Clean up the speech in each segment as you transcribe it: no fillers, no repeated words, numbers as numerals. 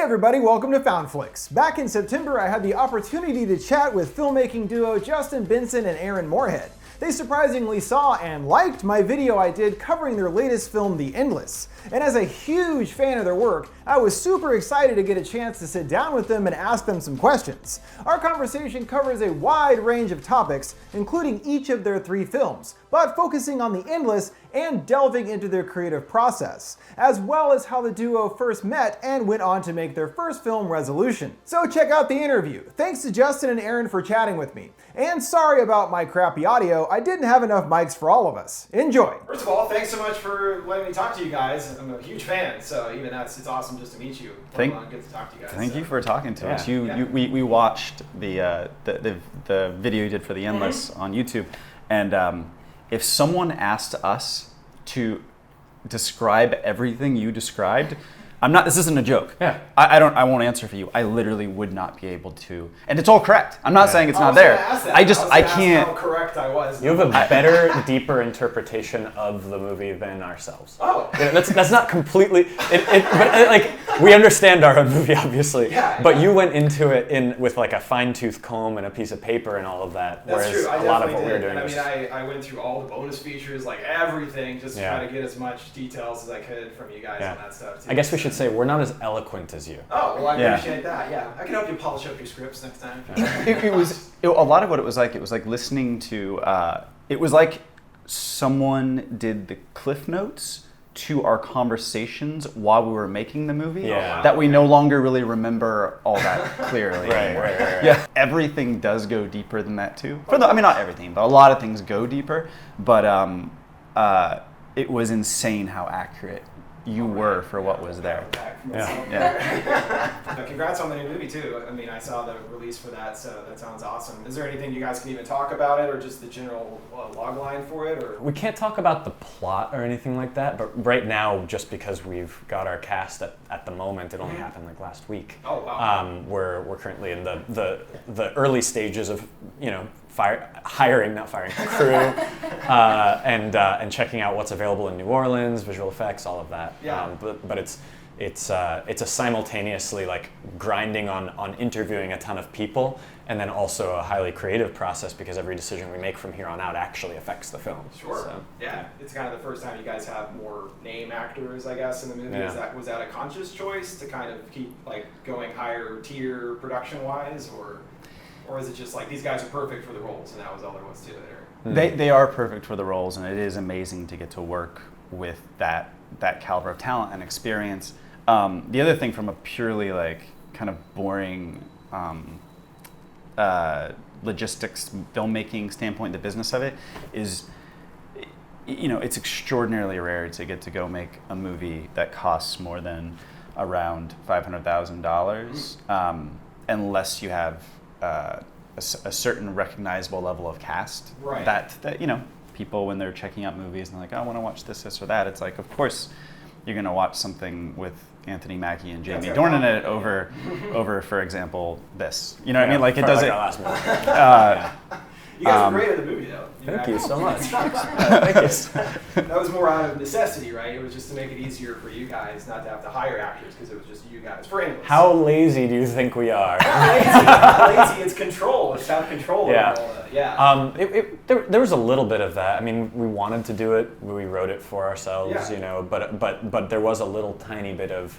everybody, welcome to FoundFlix. Back in September, I had the opportunity to chat with filmmaking duo Justin Benson and Aaron Moorhead. They surprisingly saw and liked my video I did covering their latest film, The Endless. And as a huge fan of their work, I was super excited to get a chance to sit down with them and ask them some questions. Our conversation covers a wide range of topics, including each of their 3 films, but focusing on The Endless and delving into their creative process, as well as how the duo first met and went on to make their first film, Resolution. So check out the interview. Thanks to Justin and Aaron for chatting with me. And sorry about my crappy audio, I didn't have enough mics for all of us. Enjoy. First of all, thanks so much for letting me talk to you guys. I'm a huge fan, so even it's awesome just to meet you. Good to talk to you guys. Thank you for talking to us. We watched the video you did for The Endless on YouTube, and if someone asked us to describe everything you described, this isn't a joke. Yeah. I won't answer for you. I literally would not be able to. And it's all correct. I'm not saying it's not there. I can't. How correct I was. You have a better, deeper interpretation of the movie than ourselves. Oh. Yeah, that's not completely, but we understand our own movie, obviously. Yeah. But you went into it with like a fine-tooth comb and a piece of paper and all of that. That's whereas true. I a lot of what definitely we're did. doing And I went through all the bonus features, like everything, just to try to get as much details as I could from you guys on that stuff too. I guess we should say we're not as eloquent as you. Oh, well, I appreciate that. Yeah, I can help you polish up your scripts next time. A lot of what it was like listening to. It was like someone did the cliff notes to our conversations while we were making the movie. Yeah. That we no longer really remember all that clearly. Right. Yeah, everything does go deeper than that too. Not everything, but a lot of things go deeper. But it was insane how accurate you were for what was there. Yeah. Congrats on the new movie too. I mean, I saw the release for that, so that sounds awesome. Is there anything you guys can even talk about it, or just the general log line for it? Or we can't talk about the plot or anything like that, but right now, just because we've got our cast at the moment, it only happened like last week. Oh wow. We're currently in the early stages of hiring crew, and checking out what's available in New Orleans, visual effects, all of that. Yeah. But it's a simultaneously like grinding on interviewing a ton of people, and then also a highly creative process because every decision we make from here on out actually affects the film. Sure. So. Yeah. It's kind of the first time you guys have more name actors, I guess, in the movie. Yeah. Was that a conscious choice to kind of keep like going higher tier production wise, or is it just like these guys are perfect for the roles and that was all there was to it? They are perfect for the roles, and it is amazing to get to work with that caliber of talent and experience. The other thing, from a purely like kind of boring logistics filmmaking standpoint, the business of it is, it's extraordinarily rare to get to go make a movie that costs more than around $500,000, unless you have a certain recognizable level of cast. Right. That people, when they're checking out movies and they're like, I want to watch this or that, it's like, of course you're going to watch something with Anthony Mackie and Jamie Dornan in it over, for example, this. You know what I mean? Like, it doesn't. You guys were great at the movie, though. Thank you so much. Thank you. That was more out of necessity, right? It was just to make it easier for you guys not to have to hire actors because it was just you guys. For English. How lazy do you think we are? Lazy. It's control. It's have control. Yeah. There was a little bit of that. I mean, we wanted to do it. We wrote it for ourselves, but there was a little tiny bit of.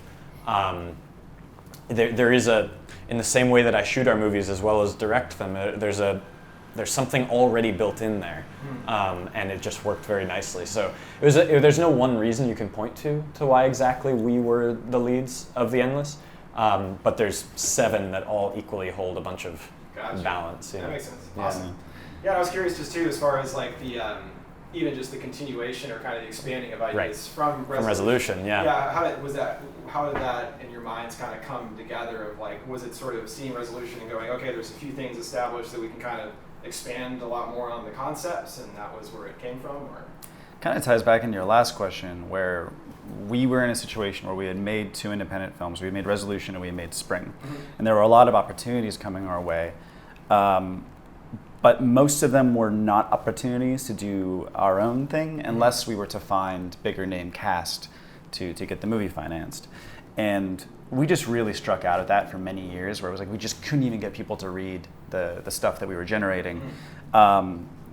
There is in the same way that I shoot our movies as well as direct them. There's something already built in there, and it just worked very nicely. So there's no one reason you can point to why exactly we were the leads of The Endless, but there's 7 that all equally hold a bunch of balance. That makes sense. Awesome. Yeah, I was curious just too, as far as like the even just the continuation or kind of the expanding of ideas from Resolution. Yeah. How did that in your minds kind of come together? Of like, was it sort of seeing Resolution and going, okay, there's a few things established that we can kind of expand a lot more on the concepts, and that was where it came from? Or kind of ties back into your last question, where we were in a situation where we had made 2 independent films. We had made Resolution and we had made Spring. And there were a lot of opportunities coming our way. But most of them were not opportunities to do our own thing unless we were to find bigger name cast to get the movie financed. And we just really struck out at that for many years, where it was like we just couldn't even get people to read the stuff that we were generating.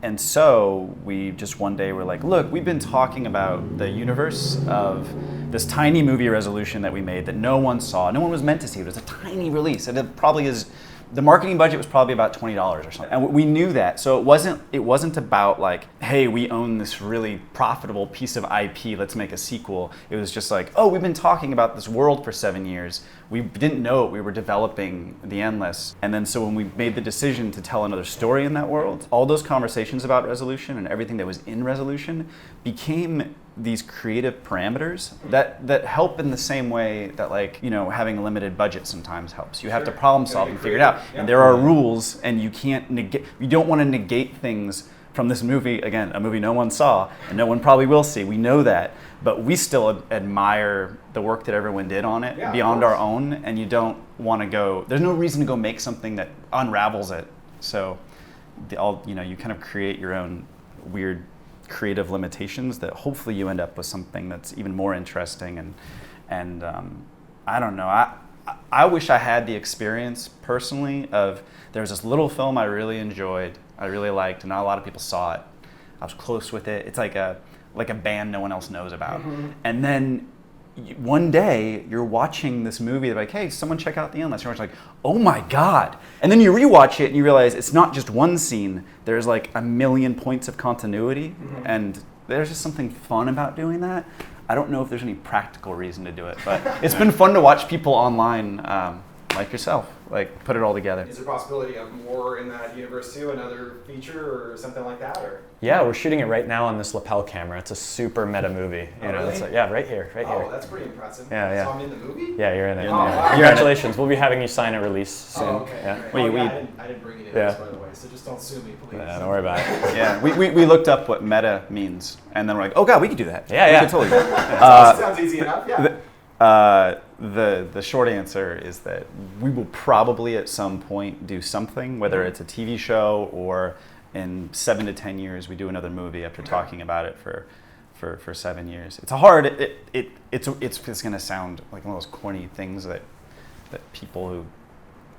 And so we just one day were like, look, we've been talking about the universe of this tiny movie resolution that we made that no one saw. No one was meant to see it. It was a tiny release. And it probably is, the marketing budget was probably about $20 or something. And we knew that. So it wasn't about like, hey, we own this really profitable piece of IP, let's make a sequel. It was just like, oh, we've been talking about this world for 7 years. We didn't know it. We were developing The Endless. And then so when we made the decision to tell another story in that world, all those conversations about resolution and everything that was in resolution became these creative parameters that help in the same way that, like, you know, having a limited budget sometimes helps. You have to problem solve and figure it out. And there are rules, and you can't negate, you don't want to negate things from this movie. Again, a movie no one saw and no one probably will see. We know that, but we still admire the work that everyone did on it beyond our own, and you don't want to go, there's no reason to go make something that unravels it. So you kind of create your own weird creative limitations that hopefully you end up with something that's even more interesting. And I don't know, I wish I had the experience personally of, there was this little film I really enjoyed, I really liked, and not a lot of people saw it. I was close with it. It's like a band no one else knows about. And then one day you're watching this movie, they're like, hey, someone check out The Endless. And you're like, oh my God. And then you rewatch it and you realize it's not just one scene, there's like a million points of continuity. And there's just something fun about doing that. I don't know if there's any practical reason to do it, but it's been fun to watch people online like yourself, like put it all together. Is there a possibility of more in that universe too, another feature or something like that? Or? Yeah, we're shooting it right now on this lapel camera. It's a super meta movie. You know, really? It's like, yeah, right here. Oh, that's pretty impressive. Yeah. So I'm in the movie? Yeah, you're in it. Oh, wow. Congratulations. We'll be having you sign a release soon. Oh, okay. Yeah. Great. I didn't bring any of this, by the way, so just don't sue me, please. Yeah, don't worry about it. Yeah, we looked up what meta means, and then we're like, oh God, we could do that. Yeah. We could totally do that. Sounds easy enough, yeah. The short answer is that we will probably at some point do something, whether it's a TV show or in 7 to 10 years we do another movie after talking about it for 7 years. It's it's going to sound like one of those corny things that people who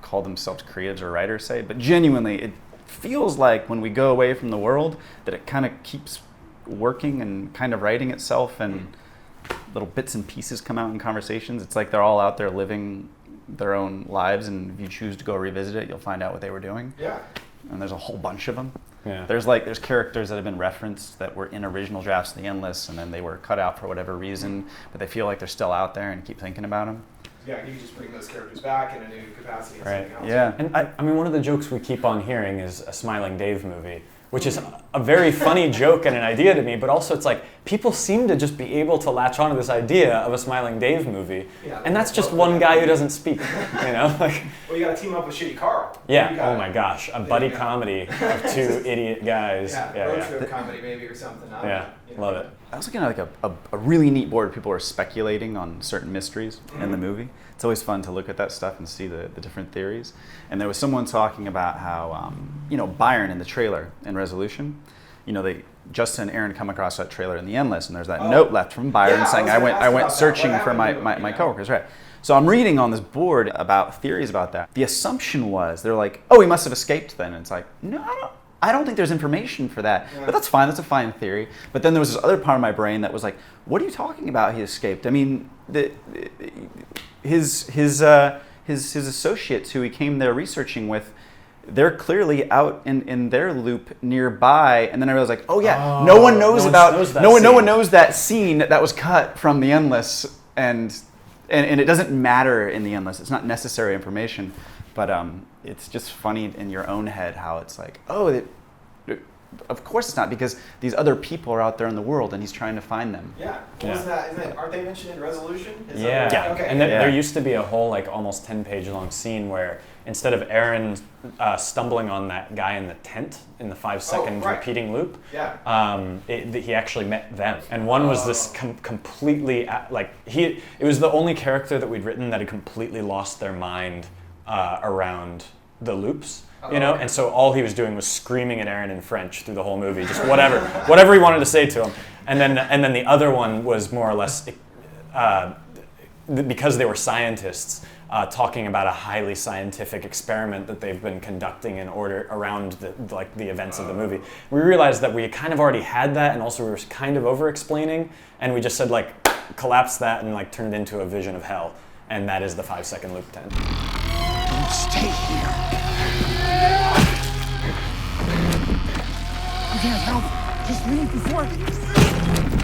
call themselves creatives or writers say, but genuinely it feels like when we go away from the world that it kind of keeps working and kind of writing itself, and little bits and pieces come out in conversations. It's like they're all out there living their own lives, and if you choose to go revisit it, you'll find out what they were doing. Yeah. And there's a whole bunch of them. Yeah. There's characters that have been referenced that were in original drafts of The Endless, and then they were cut out for whatever reason, but they feel like they're still out there and keep thinking about them. Yeah, you can just bring those characters back in a new capacity. And Right. something else. Yeah. And I mean, one of the jokes we keep on hearing is a Smiling Dave movie, which is a very funny joke and an idea to me, but also it's like people seem to just be able to latch onto this idea of a Smiling Dave movie, and that's just one guy who doesn't speak, you know? Like, well, you got to team up with Shitty Carl. Yeah. Oh my gosh, a buddy comedy of two idiot guys. Road trip comedy maybe or something. Love it. I was looking at like a really neat board. People are speculating on certain mysteries in the movie. It's always fun to look at that stuff and see the different theories. And there was someone talking about how, Byron in the trailer in Resolution, Justin and Aaron come across that trailer in The Endless, and there's that note left from Byron saying, I went searching for my coworkers, right? So I'm reading on this board about theories about that. The assumption was, they're like, oh, he must have escaped then. And it's like, no, I don't think there's information for that. But that's fine, that's a fine theory. But then there was this other part of my brain that was like, what are you talking about he escaped? I mean, his associates who he came there researching with, they're clearly out in their loop nearby. And then I realized, like, oh yeah, no one knows that scene that was cut from The Endless, and it doesn't matter in The Endless. It's not necessary information, but it's just funny in your own head how it's like, oh, of course it's not, because these other people are out there in the world and he's trying to find them. Yeah. Well, aren't they mentioned in Resolution? Yeah. Okay. And there used to be a whole like almost 10-page long scene where instead of Aaron stumbling on that guy in the tent in the 5-second repeating loop, he actually met them. And one was this completely, it was the only character that we'd written that had completely lost their mind around the loops. And so all he was doing was screaming at Aaron in French through the whole movie, just whatever he wanted to say to him. And then the other one was more or less because they were scientists talking about a highly scientific experiment that they've been conducting in order around the events of the movie. We realized that we kind of already had that, and also we were kind of over-explaining, and we just said like, collapse that and like turn it into a vision of hell, and that is the 5-second loop 10. Don't stay here. You can't help. Just leave before.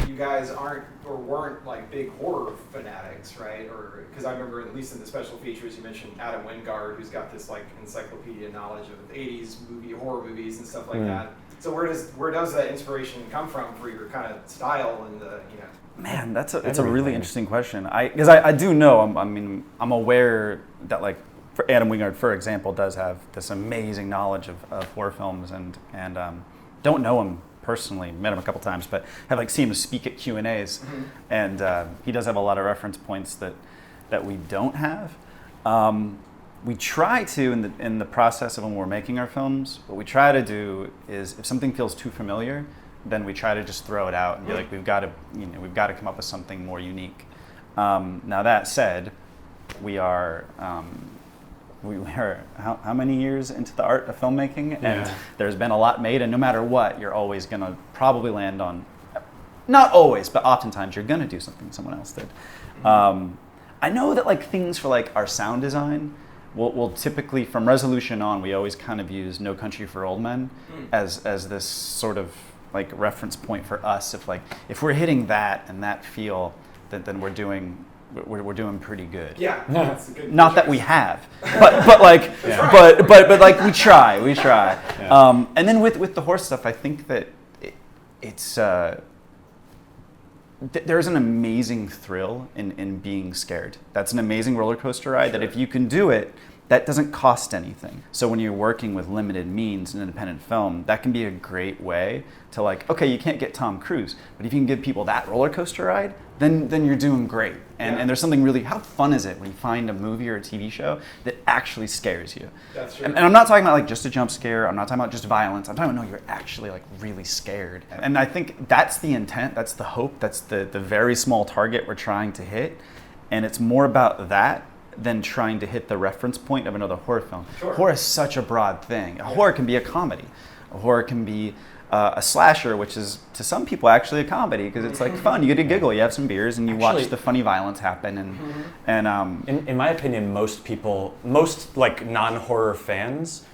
You guys aren't or weren't like big horror fanatics, right? Or because I remember at least in the special features you mentioned Adam Wingard, who's got this like encyclopedia knowledge of 80s horror movies and stuff like that. So where does that inspiration come from for your kind of style and the Man, it's a really interesting question. Because I do know. I'm aware that like for Adam Wingard, for example, does have this amazing knowledge of horror films, and don't know him personally, met him a couple times, but have like seen him speak at Q&As, and he does have a lot of reference points that we don't have. We try to in the process of when we're making our films, what we try to do is if something feels too familiar, then we try to just throw it out and be like, we've got to come up with something more unique. Now that said, we are how many years into the art of filmmaking, and there's been a lot made, and no matter what, you're always gonna probably land on, not always, but oftentimes you're gonna do something someone else did. I know that like things for like our sound design, we'll typically, from Resolution on, we always kind of use No Country for Old Men as this sort of like reference point for us. If we're hitting that and that feel, then we're doing pretty good. Yeah, that's a good. Not that we have, but like, but like we try. Yeah. And then with the horse stuff, I think that it's there's an amazing thrill in being scared. That's an amazing roller coaster ride. That if you can do it, that doesn't cost anything. So when you're working with limited means in independent film, that can be a great way to like, okay, you can't get Tom Cruise, but if you can give people that roller coaster ride, then you're doing great. And there's something really, how fun is it when you find a movie or a TV show that actually scares you? That's true. And I'm not talking about like just a jump scare, I'm not talking about just violence, I'm talking about, no, you're actually like really scared. And I think that's the intent, that's the hope, that's the very small target we're trying to hit. And it's more about that than trying to hit the reference point of another horror film. Sure. Horror is such a broad thing. A horror can be a comedy. A horror can be a slasher, which is to some people actually a comedy because it's like fun. You get a giggle, you have some beers, and you watch the funny violence happen. In my opinion, most like non-horror fans,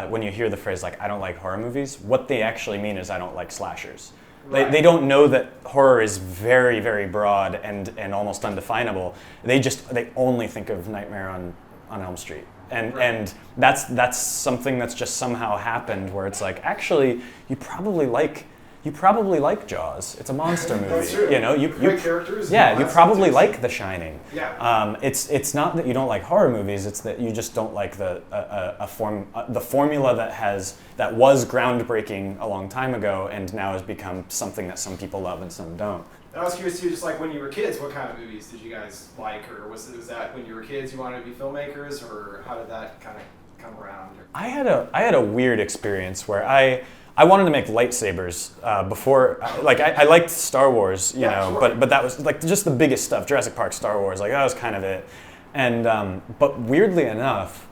when you hear the phrase like I don't like horror movies, what they actually mean is I don't like slashers. Right. They don't know that horror is very, very broad and almost undefinable. They only think of Nightmare on Elm Street. And that's something that's just somehow happened where it's like, actually, you probably like Jaws. It's a monster movie. That's true. You know, Great characters. Yeah, you probably like The Shining. Yeah. It's not that you don't like horror movies. It's that you just don't like the formula that was groundbreaking a long time ago and now has become something that some people love and some don't. And I was curious too, just like when you were kids, what kind of movies did you guys like, or was that when you were kids you wanted to be filmmakers, or how did that kind of come around? I had a weird experience where I wanted to make lightsabers before. Like I liked Star Wars, you know, sure. but that was like just the biggest stuff. Jurassic Park, Star Wars, like that was kind of it. And but weirdly enough,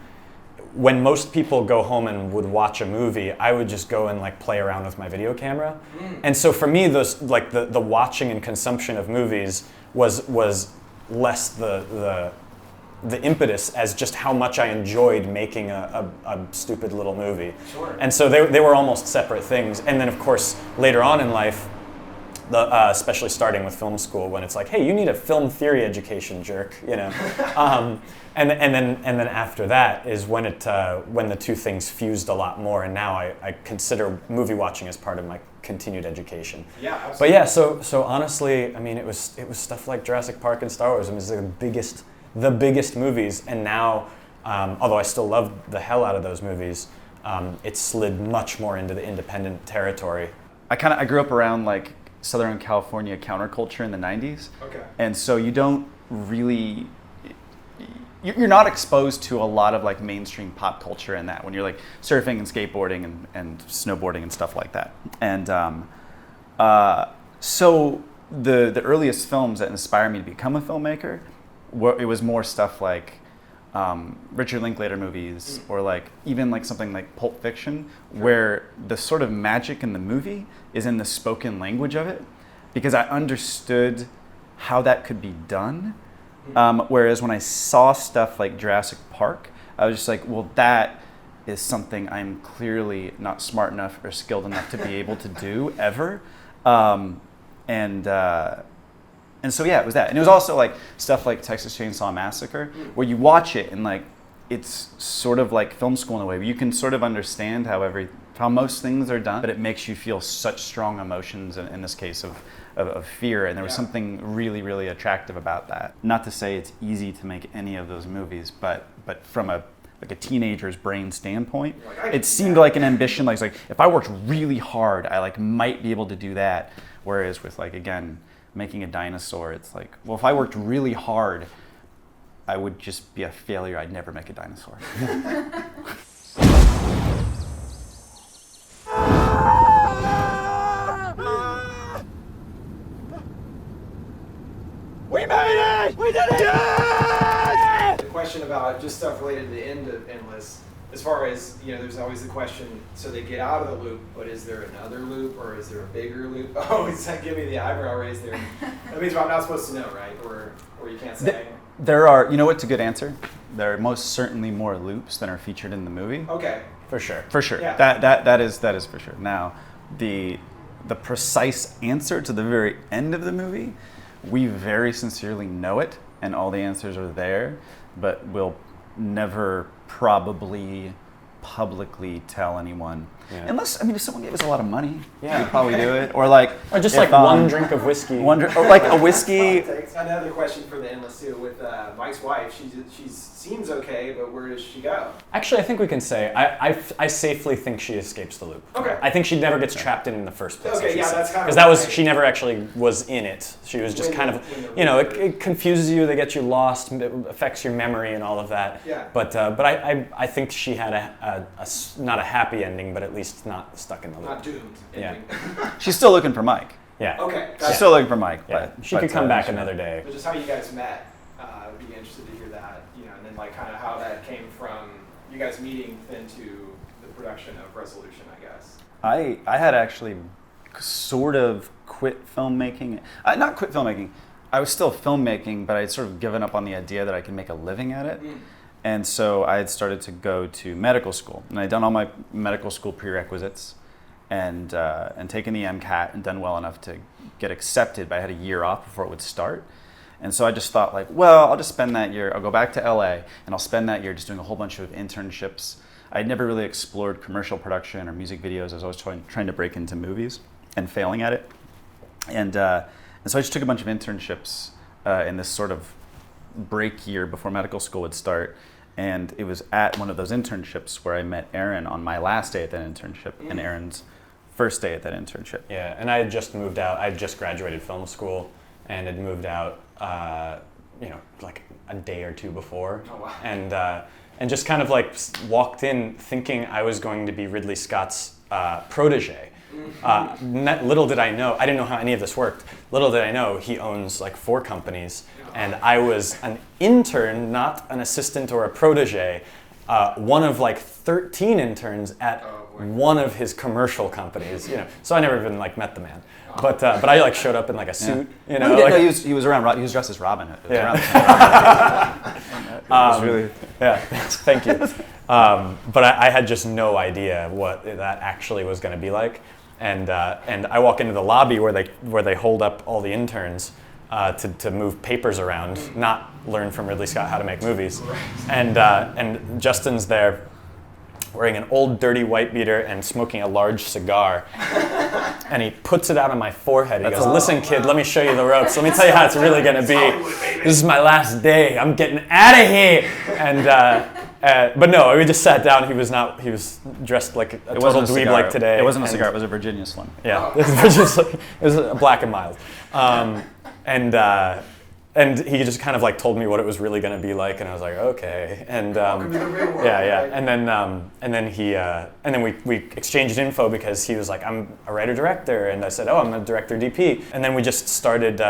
when most people go home and would watch a movie, I would just go and like play around with my video camera. And so for me, those like the watching and consumption of movies was less the impetus as just how much I enjoyed making a stupid little movie. Sure. And so they were almost separate things. And then of course later on in life, especially starting with film school, when it's like, hey, you need a film theory education, jerk, you know. And then after that is when the two things fused a lot more, and now I consider movie watching as part of my continued education. Yeah, absolutely. But yeah, so honestly, I mean, it was stuff like Jurassic Park and Star Wars. I mean, it's like the biggest movies, and now, although I still love the hell out of those movies, it slid much more into the independent territory. I grew up around like Southern California counterculture in the 90s. Okay. And so you don't really, you're not exposed to a lot of like mainstream pop culture in that when you're like surfing and skateboarding and snowboarding and stuff like that. And so the earliest films that inspired me to become a filmmaker it was more stuff like Richard Linklater movies, or like even like something like Pulp Fiction, where the sort of magic in the movie is in the spoken language of it, because I understood how that could be done. Whereas when I saw stuff like Jurassic Park, I was just like, well, that is something I'm clearly not smart enough or skilled enough to be able to do ever. And so yeah, it was that. And it was also like stuff like Texas Chainsaw Massacre, where you watch it and like it's sort of like film school in a way, where you can sort of understand how most things are done, but it makes you feel such strong emotions, in this case of fear. And there was something really, really attractive about that. Not to say it's easy to make any of those movies, but from a teenager's brain standpoint, it seemed like an ambition. Like if I worked really hard, I like might be able to do that. Whereas with like, again, making a dinosaur, it's like, well, if I worked really hard, I would just be a failure. I'd never make a dinosaur. We made it! We did it! Yes! The question about just stuff related to the end of Endless, as far as, there's always the question, so they get out of the loop, but is there another loop, or is there a bigger loop? Oh, he's like, give me the eyebrow raise there. That means I'm not supposed to know, right? Or you can't say. There are, what's a good answer? There are most certainly more loops than are featured in the movie. Okay. For sure. For sure. Yeah. That is for sure. Now, the precise answer to the very end of the movie, we very sincerely know it, and all the answers are there, but we'll never probably publicly tell anyone. Yeah. Unless, if someone gave us a lot of money, we'd probably do it. Or just like one drink of whiskey. Or like a whiskey. Another question for the Endless too, with Mike's wife, she seems okay, but where does she go? Actually, I think we can say, I safely think she escapes the loop. Okay. I think she never gets trapped in the first place. Okay, yeah, that's kind of... Because she never actually was in it. She was just it confuses you, they get you lost, it affects your memory and all of that. Yeah. But I think she had not a happy ending, but at least not stuck in the loop. Not doomed. Yeah. She's still looking for Mike. Yeah. Okay. She's still looking for Mike. Yeah. But she could come back another day. But just how you guys met, I'd be interested to hear that, and then like kind of how that came from you guys meeting into the production of Resolution, I guess. I had actually sort of quit filmmaking. Not quit filmmaking. I was still filmmaking, but I'd sort of given up on the idea that I could make a living at it. And so I had started to go to medical school, and I'd done all my medical school prerequisites, and taken the MCAT and done well enough to get accepted, but I had a year off before it would start. And so I just thought I'll just spend that year, I'll go back to LA, and I'll spend that year just doing a whole bunch of internships. I'd never really explored commercial production or music videos. I was always trying to break into movies and failing at it. And so I just took a bunch of internships in this sort of break year before medical school would start. And it was at one of those internships where I met Aaron on my last day at that internship, and Aaron's first day at that internship. Yeah, and I had just moved out. I had just graduated film school and had moved out, like a day or two before. Oh, wow. And just kind of like walked in thinking I was going to be Ridley Scott's protege. Little did I know, I didn't know how any of this worked. Little did I know he owns like 4 companies, and I was an intern, not an assistant or a protege. One of like 13 interns at one of his commercial companies. So I never even like met the man. But I like showed up in like a suit. He was around. He was dressed as Robin Hood. It was around the time. Really. Yeah. Thank you. But I had just no idea what that actually was going to be like, and I walk into the lobby where they hold up all the interns to move papers around, not learn from Ridley Scott how to make movies, and Justin's there, wearing an old dirty white beater and smoking a large cigar. And he puts it out on my forehead. He goes, "Listen, kid, let me show you the ropes. Let me tell you how it's really going to be. This is my last day. I'm getting out of here." But no, we just sat down. He was dressed like a total dweeb like today. It wasn't a cigar. It was a Virginia Slim. Yeah, it was black and mild. And he just kind of like told me what it was really going to be like, and I was like, okay. And and then we exchanged info because he was like, "I'm a writer director," and I said, "Oh, I'm a director DP." And then we just started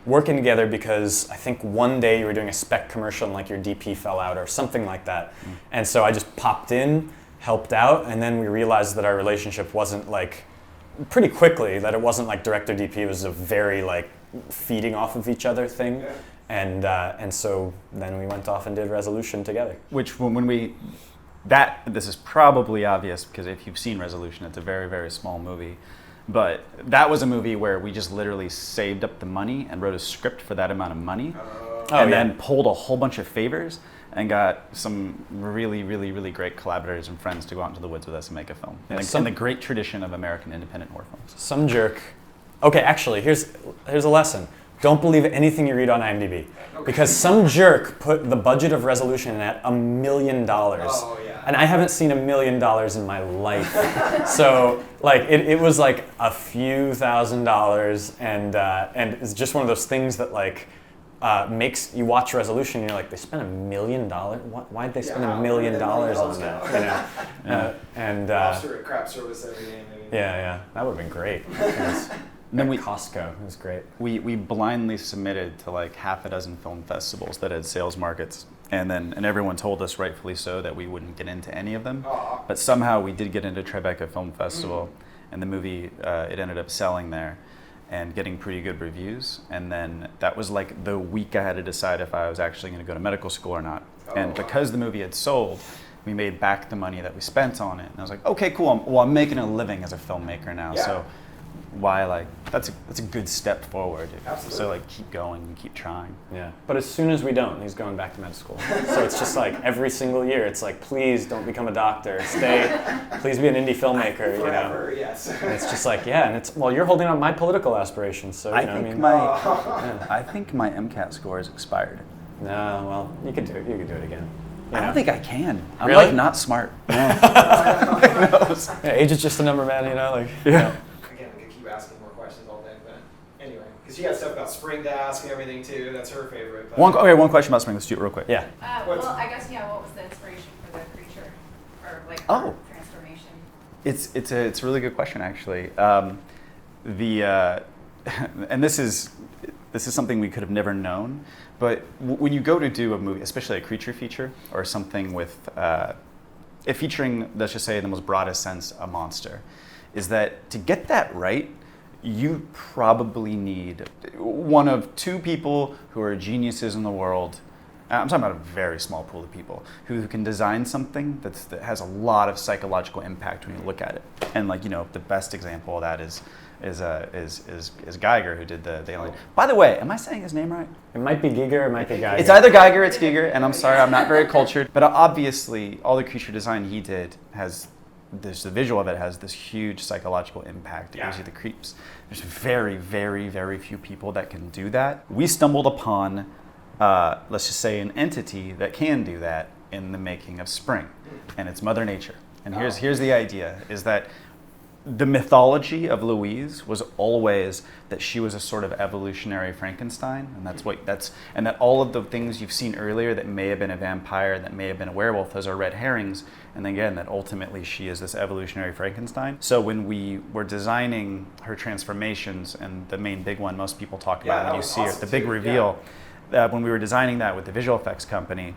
working together because I think one day you were doing a spec commercial and like your DP fell out or something like that. And so I just popped in, helped out, and then we realized that our relationship wasn't like, pretty quickly, that it wasn't like director DP, it was a very like feeding off of each other thing. And so then we went off and did Resolution together. Which this is probably obvious because if you've seen Resolution, it's a very, very small movie. But that was a movie where we just literally saved up the money and wrote a script for that amount of money, then pulled a whole bunch of favors and got some really, really, really great collaborators and friends to go out into the woods with us and make a film. In the great tradition of American independent horror films. Some jerk. Okay, actually, here's a lesson. Don't believe anything you read on IMDb. Because some jerk put the budget of Resolution at $1 million. Oh, yeah. And I haven't seen $1 million in my life. So like it was like a few $1,000s, and it's just one of those things that like makes you watch Resolution and you're like, they spent $1 million? Why'd they spend $1 million on that? You know? Lobster at crap service every day, maybe. Yeah, that would have been great. And then Costco, it was great. We blindly submitted to like half a dozen film festivals that had sales markets, and everyone told us, rightfully so, that we wouldn't get into any of them. Aww. But somehow we did get into Tribeca Film Festival, and the movie it ended up selling there and getting pretty good reviews. And then that was like the week I had to decide if I was actually going to go to medical school or not. And because the movie had sold, we made back the money that we spent on it. And I was like, okay, cool. I'm making a living as a filmmaker now. Yeah. So why, like, that's a good step forward. Absolutely. So like keep going and keep trying. Yeah, but as soon as we don't, he's going back to med school. So it's just like every single year, it's like, please don't become a doctor. Please be an indie filmmaker. Forever, you know. yes. And it's just like, yeah, and it's, well, you're holding on my political aspirations. So I think my MCAT score is expired. No, well, you could do it. You could do it again. I don't think I can. I'm Really? like not smart. Yeah, age is just a number, man. You know, like. Yeah. Again, we could keep asking more questions all day, but anyway, because she got stuff about spring to ask and everything too. That's her favorite. But One question about Spring. Let's do it real quick. Yeah. Well, I guess what was the inspiration for the creature, or like transformation? It's a really good question actually. And this is something we could have never known, but when you go to do a movie, especially a creature feature or something with featuring, let's just say in the most broadest sense, a monster, is that to get that right, you probably need one of two people who are geniuses in the world. I'm talking about a very small pool of people who can design something that has a lot of psychological impact when you look at it. And like, the best example of that is Geiger, who did the Alien. By the way, am I saying his name right? It might be Giger, it might be Geiger. It's either Geiger or it's Giger, and I'm sorry, I'm not very cultured. But obviously, all the creature design he did the visual of it has this huge psychological impact. It gives you the creeps. There's very, very, very few people that can do that. We stumbled upon, let's just say, an entity that can do that in the making of Spring, and it's Mother Nature. And here's the idea, is that the mythology of Louise was always that she was a sort of evolutionary Frankenstein, and that all of the things you've seen earlier that may have been a vampire, that may have been a werewolf, those are red herrings, and again, that ultimately she is this evolutionary Frankenstein. So when we were designing her transformations, and the main big one most people talk about when you see her, the big reveal, when we were designing that with the visual effects company,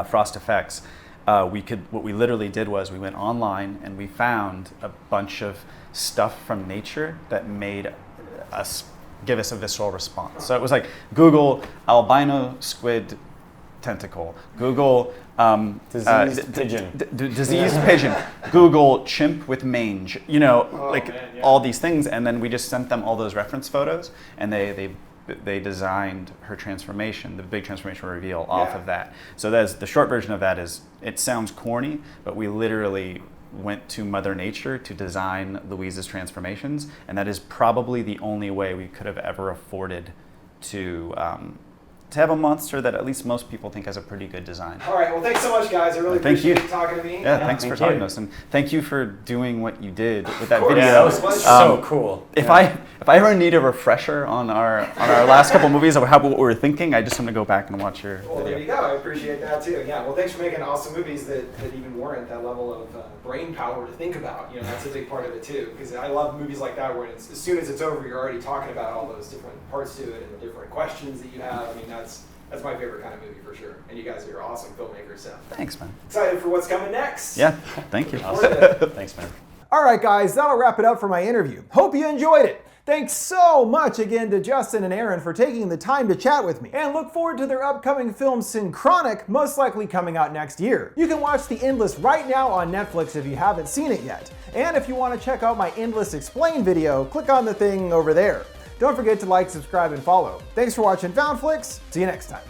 Frost Effects, what we literally did was we went online and we found a bunch of stuff from nature that made us give us a visceral response. So it was like Google albino squid tentacle, Google diseased pigeon, diseased pigeon, Google chimp with mange, all these things, and then we just sent them all those reference photos, and they designed her transformation, the big transformation reveal off of that. So that's the short version of that. Is it sounds corny, but we literally went to Mother Nature to design Louise's transformations, and that is probably the only way we could have ever afforded to have a monster that at least most people think has a pretty good design. All right, well, thanks so much, guys. I really appreciate you talking to me. Yeah, thanks for talking to us, and thank you for doing what you did with that video. Yeah, that was so cool. If I ever need a refresher on our last couple movies of what we were thinking, I just want to go back and watch your video. There you go. I appreciate that too. Yeah. Well, thanks for making awesome movies that even warrant that level of brain power to think about. You know, that's a big part of it too. Because I love movies like that where as soon as it's over, you're already talking about all those different parts to it and the different questions that you have. I mean, that's my favorite kind of movie for sure. And you guys are awesome filmmakers. So thanks, man. Excited for what's coming next. Yeah. Thank you. Thanks, man. All right, guys, that'll wrap it up for my interview. Hope you enjoyed it. Thanks so much again to Justin and Aaron for taking the time to chat with me, and look forward to their upcoming film Synchronic, most likely coming out next year. You can watch The Endless right now on Netflix if you haven't seen it yet. And if you want to check out my Endless Explained video, click on the thing over there. Don't forget to like, subscribe, and follow. Thanks for watching FoundFlix. See you next time.